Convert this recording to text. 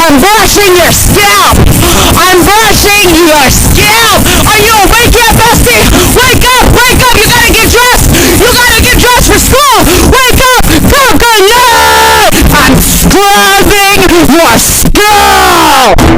I'm brushing your scalp. I'm brushing your scalp. Are you awake yet, bestie? Wake up, wake up. You gotta get dressed. You gotta get dressed for school. Wake up. Go, go, no. I'm scrubbing your scalp.